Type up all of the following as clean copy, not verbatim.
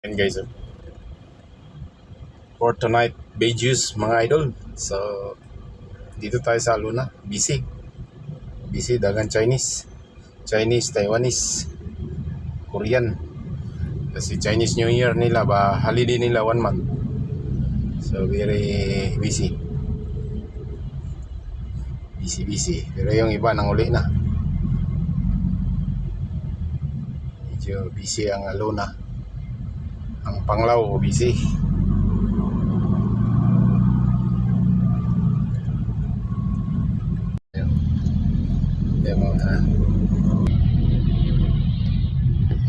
And guys, for tonight, Beijus mga idol. So, dito tayo sa Luna. Busy. Busy, dagang Chinese. Chinese, Taiwanese, Korean. Kasi Chinese New Year nila ba, holiday nila 1 month. So, very busy. Busy. Pero yung iba nang uli na. Medyo busy ang Luna. Ang Panglao, busy. Yan mga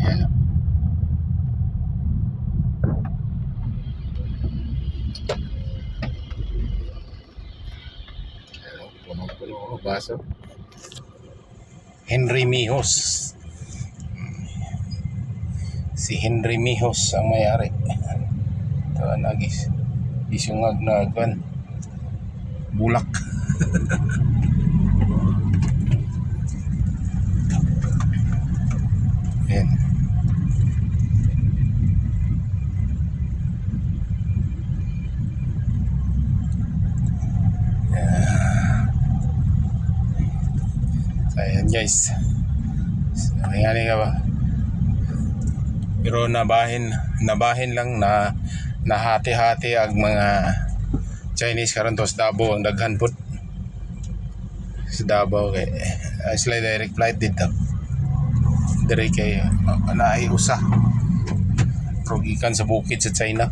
yan. Puno baso. Henry Mijos. Si Henry Mijos ang may-ari. Ito nagis. Isungag na agwan. Bulak. Yan. Ayan guys. Nangyari ka ba? Pero nabahin lang na nahati-hati ang mga Chinese karon to sa Davao ang daghan pud sa Davao kay sila direct flight dito. Dire kay naay usa. Pero gikan sa bukid sa China.